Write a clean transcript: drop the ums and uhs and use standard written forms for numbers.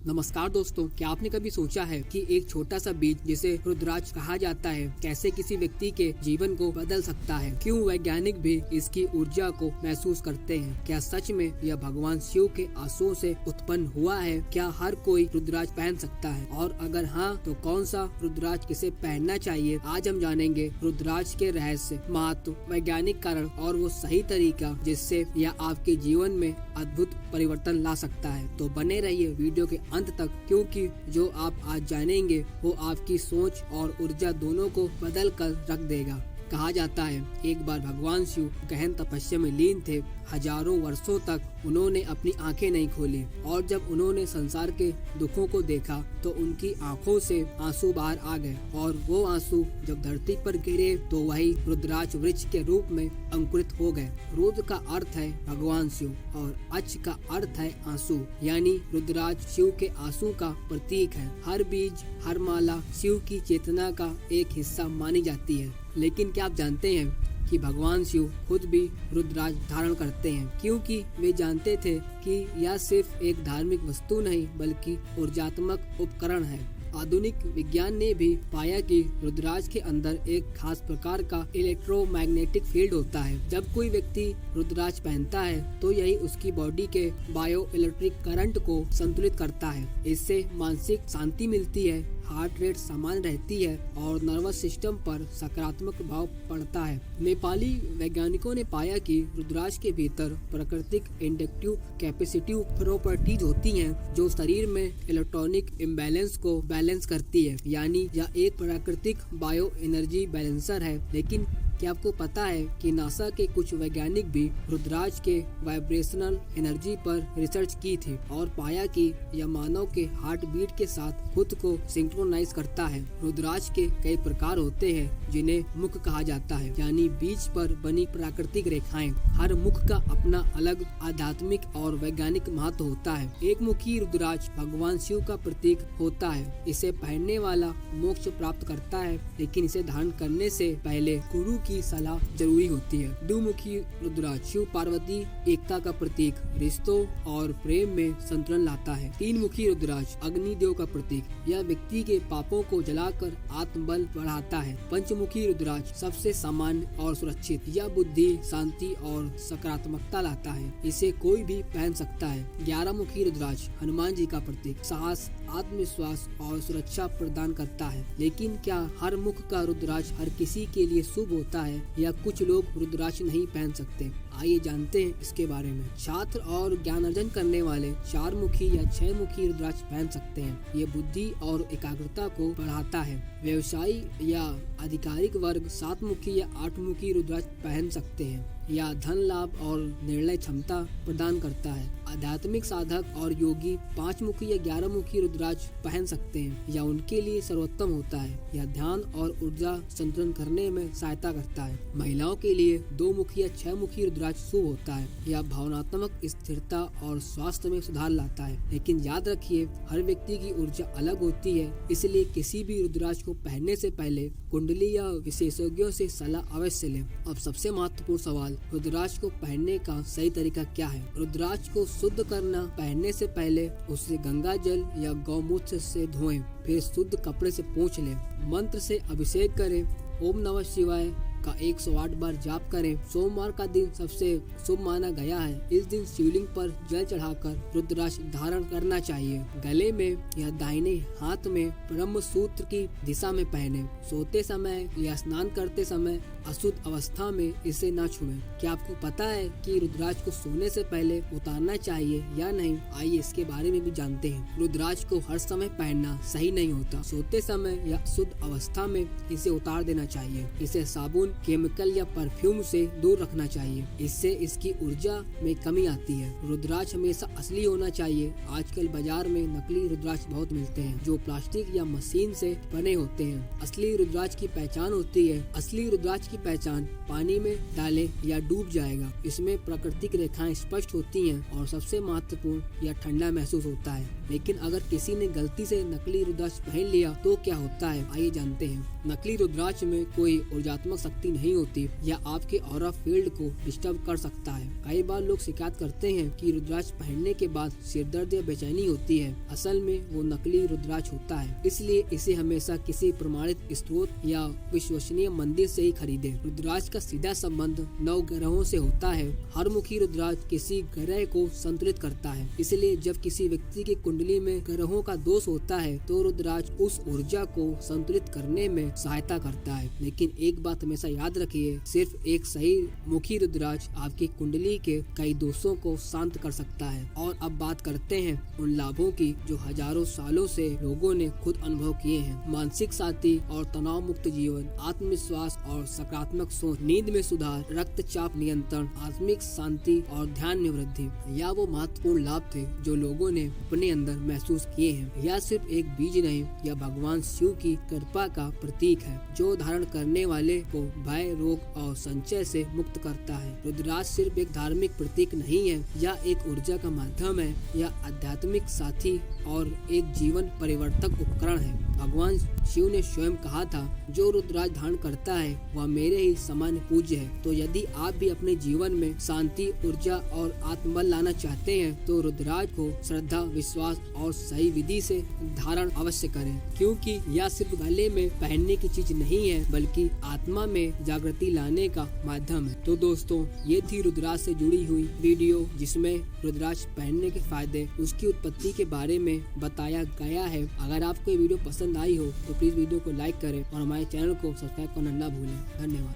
नमस्कार दोस्तों, क्या आपने कभी सोचा है कि एक छोटा सा बीज जिसे रुद्राक्ष कहा जाता है कैसे किसी व्यक्ति के जीवन को बदल सकता है? क्यों वैज्ञानिक भी इसकी ऊर्जा को महसूस करते हैं? क्या सच में यह भगवान शिव के आंसुओं से उत्पन्न हुआ है? क्या हर कोई रुद्राक्ष पहन सकता है, और अगर हाँ तो कौन सा रुद्राक्ष किसे पहनना चाहिए? आज हम जानेंगे रुद्राक्ष के रहस्य, महत्व, वैज्ञानिक कारण और वो सही तरीका जिससे यह आपके जीवन में अद्भुत परिवर्तन ला सकता है। तो बने रहिए वीडियो के अंत तक, क्योंकि जो आप आज जानेंगे वो आपकी सोच और ऊर्जा दोनों को बदल कर रख देगा। कहा जाता है एक बार भगवान शिव गहन तपस्या में लीन थे। हजारों वर्षों तक उन्होंने अपनी आंखें नहीं खोली, और जब उन्होंने संसार के दुखों को देखा तो उनकी आंखों से आंसू बाहर आ गए, और वो आंसू जब धरती पर गिरे तो वही रुद्राक्ष वृक्ष के रूप में अंकुरित हो गए। रुद्र का अर्थ है भगवान शिव और अक्ष का अर्थ है आंसू, यानी रुद्राक्ष शिव के आंसू का प्रतीक है। हर बीज, हर माला शिव की चेतना का एक हिस्सा मानी जाती है। लेकिन क्या आप जानते हैं कि भगवान शिव खुद भी रुद्राक्ष धारण करते हैं, क्योंकि वे जानते थे कि यह सिर्फ एक धार्मिक वस्तु नहीं बल्कि ऊर्जात्मक उपकरण है। आधुनिक विज्ञान ने भी पाया कि रुद्राक्ष के अंदर एक खास प्रकार का इलेक्ट्रोमैग्नेटिक फील्ड होता है। जब कोई व्यक्ति रुद्राक्ष पहनता है तो यही उसकी बॉडी के बायो इलेक्ट्रिक करंट को संतुलित करता है। इससे मानसिक शांति मिलती है, हार्ट रेट समान रहती है और नर्वस सिस्टम पर सकारात्मक प्रभाव पड़ता है। नेपाली वैज्ञानिकों ने पाया कि रुद्राक्ष के भीतर प्राकृतिक इंडक्टिव कैपेसिटिव प्रॉपर्टीज होती हैं, जो शरीर में इलेक्ट्रॉनिक इम्बैलेंस को बैलेंस करती है, यानी यह एक प्राकृतिक बायो एनर्जी बैलेंसर है। लेकिन क्या आपको पता है कि नासा के कुछ वैज्ञानिक भी रुद्राक्ष के वाइब्रेशनल एनर्जी पर रिसर्च की थी और पाया कि यह मानव के हार्ट बीट के साथ खुद को सिंक्रोनाइज करता है। रुद्राक्ष के कई प्रकार होते हैं जिन्हें मुख कहा जाता है, यानी बीज पर बनी प्राकृतिक रेखाएं। हर मुख का अपना अलग आध्यात्मिक और वैज्ञानिक महत्व होता है। एक मुखी रुद्राक्ष भगवान शिव का प्रतीक होता है। इसे पहनने वाला मोक्ष प्राप्त करता है, लेकिन इसे धारण करने से पहले गुरु की सलाह जरूरी होती है। द्विमुखी रुद्राक्ष शिव पार्वती एकता का प्रतीक, रिश्तों और प्रेम में संतुलन लाता है। तीन मुखी रुद्राक्ष अग्निदेव का प्रतीक, यह व्यक्ति के पापों को जलाकर आत्मबल बढ़ाता है। पंचमुखी रुद्राक्ष सबसे सामान्य और सुरक्षित, यह बुद्धि, शांति और सकारात्मकता लाता है। इसे कोई भी पहन सकता है। 11 मुखी रुद्राक्ष हनुमान जी का प्रतीक, साहस, आत्मविश्वास और सुरक्षा प्रदान करता है। लेकिन क्या हर मुख का रुद्राक्ष हर किसी के लिए शुभ होता है, या कुछ लोग रुद्राक्ष नहीं पहन सकते? आइए जानते हैं इसके बारे में। छात्र और ज्ञान अर्जन करने वाले 4 मुखी या 6 मुखी रुद्राक्ष पहन सकते हैं। ये बुद्धि और एकाग्रता को बढ़ाता है। व्यवसायी या आधिकारिक वर्ग 7 मुखी या 8 मुखी रुद्राक्ष पहन सकते हैं, या धन लाभ और निर्णय क्षमता प्रदान करता है। आध्यात्मिक साधक और योगी 5 मुखी या 11 मुखी रुद्राक्ष पहन सकते हैं, या उनके लिए सर्वोत्तम होता है। यह ध्यान और ऊर्जा संतुलन करने में सहायता करता है। महिलाओं के लिए 2 मुखी या 6 मुखी रुद्राक्ष शुभ होता है। यह भावनात्मक स्थिरता और स्वास्थ्य में सुधार लाता है। लेकिन याद रखिए, हर व्यक्ति की ऊर्जा अलग होती है, इसलिए किसी भी रुद्राक्ष को पहनने से पहले कुंडली या विशेषज्ञों से सलाह अवश्य लें। अब सबसे महत्वपूर्ण सवाल, रुद्राक्ष को पहनने का सही तरीका क्या है? रुद्राक्ष को शुद्ध करना, पहनने से पहले उसे गंगा जल या गौमूत्र से धोएं, फिर शुद्ध कपड़े से पोंछ लें। मंत्र से अभिषेक करें। ओम नमः शिवाय का 108 बार जाप करें। सोमवार का दिन सबसे शुभ माना गया है। इस दिन शिवलिंग पर जल चढ़ाकर रुद्राक्ष धारण करना चाहिए। गले में या दाहिने हाथ में ब्रह्म सूत्र की दिशा में पहने। सोते समय या स्नान करते समय अशुद्ध अवस्था में इसे न छुएं। क्या आपको पता है कि रुद्राक्ष को सोने से पहले उतारना चाहिए या नहीं? आइए इसके बारे में भी जानते हैं। रुद्राक्ष को हर समय पहनना सही नहीं होता। सोते समय या अशुद्ध अवस्था में इसे उतार देना चाहिए। इसे साबुन, केमिकल या परफ्यूम से दूर रखना चाहिए, इससे इसकी ऊर्जा में कमी आती है। रुद्राक्ष हमेशा असली होना चाहिए। आजकल बाजार में नकली रुद्राक्ष बहुत मिलते हैं, जो प्लास्टिक या मशीन से बने होते हैं। असली रुद्राक्ष की पहचान होती है। असली रुद्राक्ष की की पहचान पानी में डाले या डूब जाएगा। इसमें प्राकृतिक रेखाएं स्पष्ट होती हैं और सबसे महत्वपूर्ण यह ठंडा महसूस होता है। लेकिन अगर किसी ने गलती से नकली रुद्राक्ष पहन लिया तो क्या होता है, आइए जानते हैं। नकली रुद्राक्ष में कोई ऊर्जात्मक शक्ति नहीं होती, यह आपके ऑरा फील्ड को डिस्टर्ब कर सकता है। कई बार लोग शिकायत करते हैं कि रुद्राक्ष पहनने के बाद सिरदर्द या बेचैनी होती है। असल में वो नकली रुद्राक्ष होता है, इसलिए इसे हमेशा किसी प्रमाणित स्रोत या विश्वसनीय मंदिर से ही खरीदें। रुद्राक्ष का सीधा संबंध 9 ग्रहों से होता है। हर मुखी रुद्राक्ष किसी ग्रह को संतुलित करता है, इसलिए जब किसी व्यक्ति की कुंडली में ग्रहों का दोष होता है तो रुद्राक्ष उस ऊर्जा को संतुलित करने में सहायता करता है। लेकिन एक बात हमेशा याद रखिए, सिर्फ एक सही मुखी रुद्राक्ष आपकी कुंडली के कई दोषों को शांत कर सकता है। और अब बात करते हैं उन लाभों की जो हजारों सालों से लोगों ने खुद अनुभव किए हैं। मानसिक शांति और तनाव मुक्त जीवन, आत्मविश्वास और सकारात्मक सोच, नींद में सुधार, रक्तचाप नियंत्रण, आत्मिक शांति और ध्यान में वृद्धि, यह वो महत्वपूर्ण लाभ थे जो लोगों ने अपने अंदर महसूस किए हैं। यह सिर्फ एक बीज नहीं, यह भगवान शिव की कृपा का प्रतीक है जो धारण करने वाले को भय, रोग और संचय से मुक्त करता है। रुद्राक्ष सिर्फ एक धार्मिक प्रतीक नहीं है, यह एक ऊर्जा का माध्यम है, यह आध्यात्मिक साथी और एक जीवन परिवर्तक उपकरण है। भगवान शिव ने स्वयं कहा था, जो रुद्राक्ष धारण करता है वह मेरे ही समान पूज्य है। तो यदि आप भी अपने जीवन में शांति, ऊर्जा और आत्मबल लाना चाहते हैं तो रुद्राक्ष को श्रद्धा, विश्वास और सही विधि से धारण अवश्य करें, क्योंकि यह सिर्फ गले में पहनने की चीज नहीं है बल्कि आत्मा में जागृति लाने का माध्यम है। तो दोस्तों, ये थी रुद्राक्ष से जुड़ी हुई वीडियो जिसमें रुद्राक्ष पहनने के फायदे, उसकी उत्पत्ति के बारे में बताया गया है। अगर आपको ये वीडियो पसंद आई हो तो प्लीज वीडियो को लाइक करें और हमारे चैनल को सब्सक्राइब करना ना भूलें। धन्यवाद।